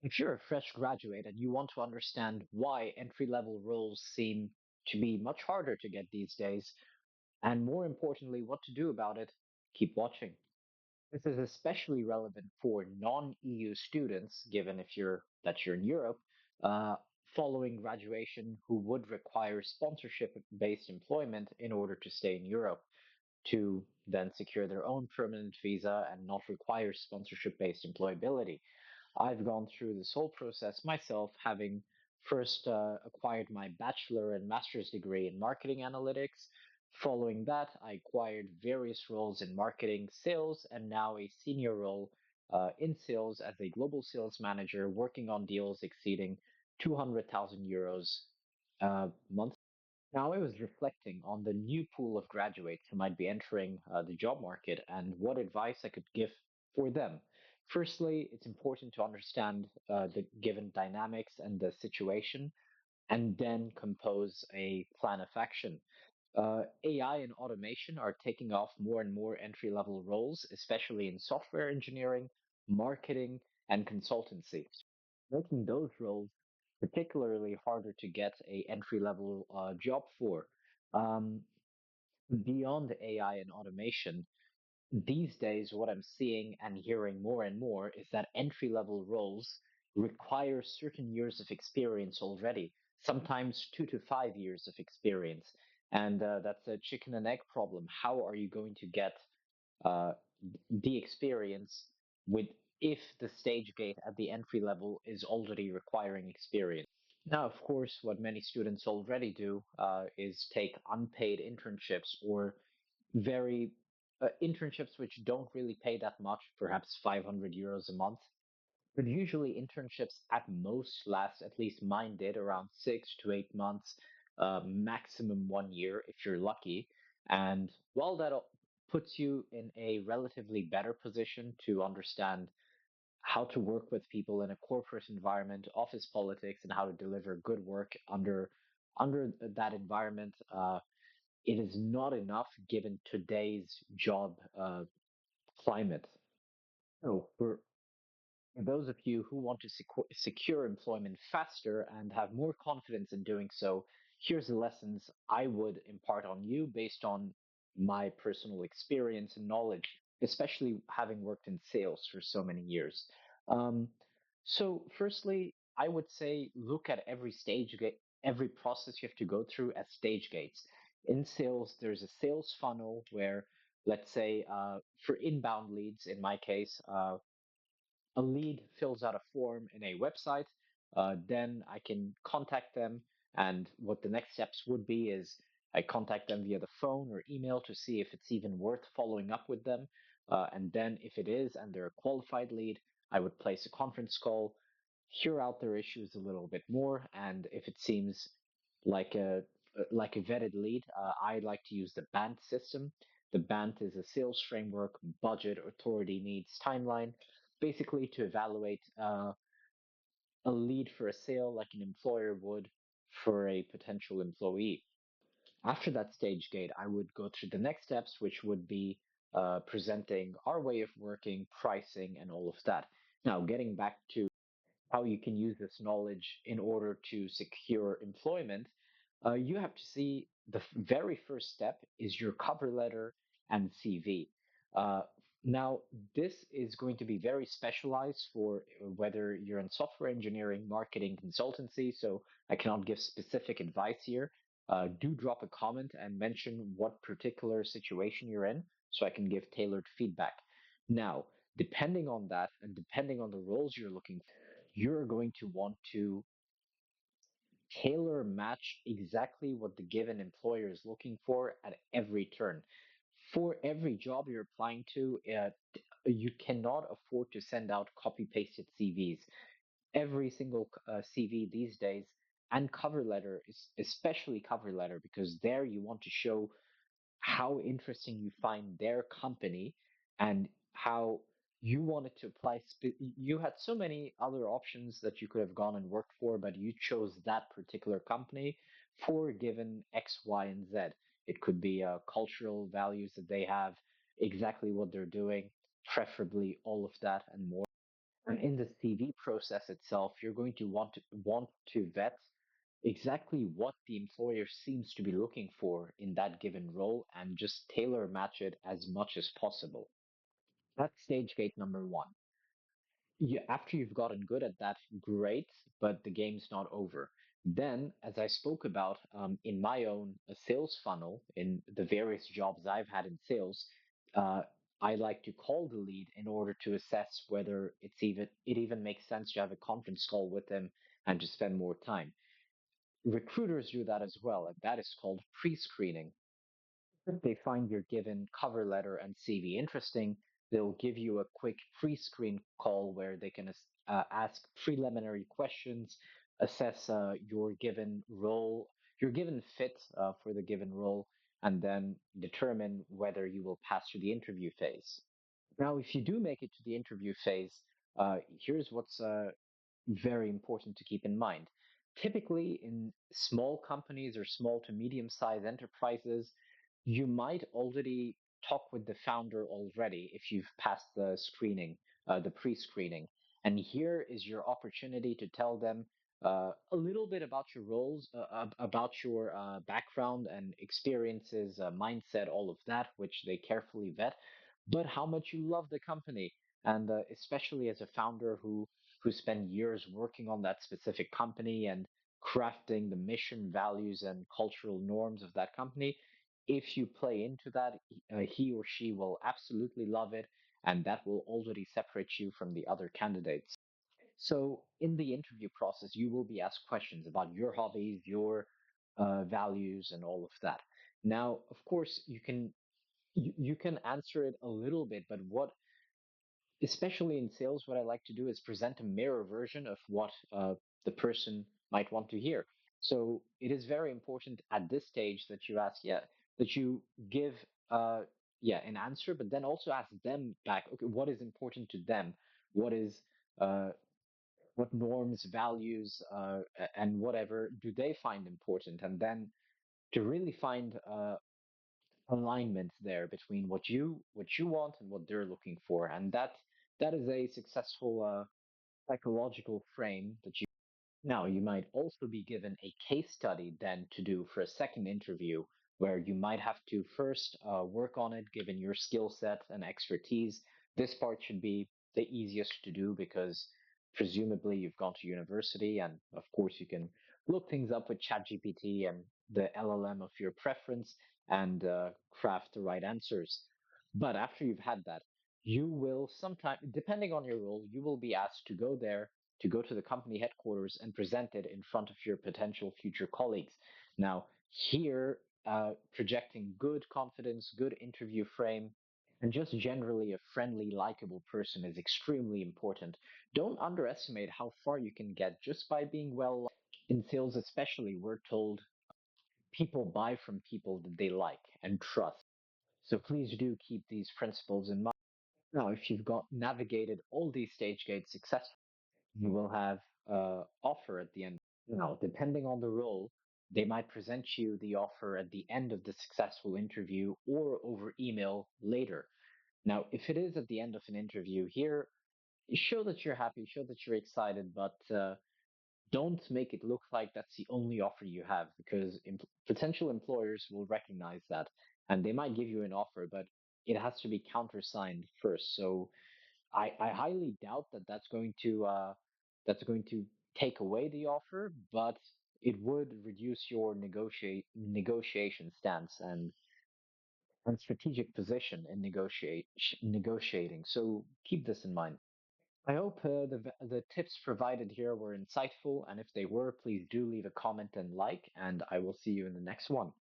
If you're a fresh graduate and you want to understand why entry level roles seem to be much harder to get these days, and more importantly, what to do about it, keep watching. This is especially relevant for non-EU students, given if you're in Europe, uh, following graduation who would require sponsorship-based employment in order to stay in Europe to then secure their own permanent visa and not require sponsorship-based employability. I've gone through this whole process myself, having first acquired my bachelor and master's degree in marketing analytics. Following that, I acquired various roles in marketing, sales, and now a senior role in sales as a global sales manager, working on deals exceeding 200,000 euros monthly. Now, I was reflecting on the new pool of graduates who might be entering the job market and what advice I could give for them. Firstly, it's important to understand the given dynamics and the situation, and then compose a plan of action. AI and automation are taking off more and more entry level roles, especially in software engineering, marketing, and consultancy, making those roles particularly harder to get a entry level job for. Um, Beyond AI and automation, these days, what I'm seeing and hearing more and more is that entry level roles require certain years of experience already, sometimes 2 to 5 years of experience. And that's a chicken and egg problem. How are you going to get uh, the experience with if the stage gate at the entry level is already requiring experience? Now, of course, what many students already do is take unpaid internships or very internships which don't really pay that much, perhaps 500 euros a month. But usually, internships at most last, at least mine did, around 6 to 8 months, maximum 1 year if you're lucky. And while that puts you in a relatively better position to understand how to work with people in a corporate environment, office politics, and how to deliver good work under that environment. It is not enough given today's job climate. So, for those of you who want to secure employment faster and have more confidence in doing so, here's the lessons I would impart on you based on my personal experience and knowledge, especially having worked in sales for so many years. Um, firstly, I would say look at every stage gate, every process you have to go through as stage gates. In sales, there's a sales funnel where, let's say, for inbound leads, in my case, a lead fills out a form in a website. Then I can contact them. And what the next steps would be is I contact them via the phone or email to see if it's even worth following up with them. And then if it is and they're a qualified lead, I would place a conference call, hear out their issues a little bit more. And if it seems like a vetted lead, I like to use the BANT system. The BANT is a sales framework, budget, authority, needs, timeline, basically to evaluate a lead for a sale like an employer would for a potential employee. After that stage gate, I would go through the next steps, which would be presenting our way of working, pricing, and all of that. Now, getting back to how you can use this knowledge in order to secure employment, you have to see the very first step is your cover letter and CV. Uh, Now, this is going to be very specialized for whether you're in software engineering, marketing, consultancy. So I cannot give specific advice here. Do drop a comment and mention what particular situation you're in so I can give tailored feedback. Now, depending on that and depending on the roles you're looking for, you're going to want to tailor match exactly what the given employer is looking for at every turn. For every job you're applying to, you cannot afford to send out copy pasted CVs. Every single CV these days and cover letter, especially cover letter, because there you want to show how interesting you find their company and how you wanted to apply. You had so many other options that you could have gone and worked for, but you chose that particular company for given X, Y, and Z. It could be cultural values that they have, exactly what they're doing, preferably all of that and more. And in the CV process itself, you're going to want to vet exactly what the employer seems to be looking for in that given role and just tailor match it as much as possible. That's stage gate number one. After you've gotten good at that, great, but the game's not over. Then, as I spoke about in my own sales funnel, in the various jobs I've had in sales, uh, I like to call the lead in order to assess whether it even makes sense to have a conference call with them and to spend more time. Recruiters do that as well, and that is called pre-screening. If they find your given cover letter and CV interesting, they'll give you a quick pre-screen call where they can ask preliminary questions, assess your given role, your given fit for the given role, and then determine whether you will pass through the interview phase. Now, if you do make it to the interview phase, here's what's very important to keep in mind. Typically, in small companies or small to medium sized enterprises, you might already talk with the founder already if you've passed the screening, the pre screening. And here is your opportunity to tell them a little bit about your roles, about your background and experiences, mindset, all of that, which they carefully vet, but how much you love the company. And especially as a founder who spend years working on that specific company and crafting the mission, values, and cultural norms of that company. If you play into that, he or she will absolutely love it, and that will already separate you from the other candidates. So, in the interview process, you will be asked questions about your hobbies, your values, and all of that. Now, of course, you can answer it a little bit, but what especially in sales, what I like to do is present a mirror version of what the person might want to hear. So it is very important at this stage that you ask, yeah, that you give, uh, yeah, an answer, but then also ask them back, okay, what is important to them? What is, uh, what norms, values, and whatever do they find important? And then to really find alignment there between what you want and what they're looking for, and that is a successful psychological frame that you. Now, you might also be given a case study then to do for a second interview, where you might have to first work on it, given your skill set and expertise. This part should be the easiest to do because presumably you've gone to university, and of course you can look things up with ChatGPT and the LLM of your preference and craft the right answers. But after you've had that, you will sometime, depending on your role, you will be asked to go there, to go to the company headquarters and present it in front of your potential future colleagues. Now, here, projecting good confidence, good interview frame, and just generally a friendly, likable person is extremely important. Don't underestimate how far you can get just by being well liked. In sales, especially, we're told people buy from people that they like and trust. So please do keep these principles in mind. Now, if you've got navigated all these stage gates successfully, you will have offer at the end. Now, depending on the role, they might present you the offer at the end of the successful interview or over email later. Now, if it is at the end of an interview here, show that you're happy, show that you're excited, but don't make it look like that's the only offer you have because potential employers will recognize that and they might give you an offer, but it has to be countersigned first. So I highly doubt that that's going to take away the offer, but it would reduce your negotiation stance and strategic position in negotiating. So keep this in mind. I hope the tips provided here were insightful, and if they were, please do leave a comment and like, and I will see you in the next one.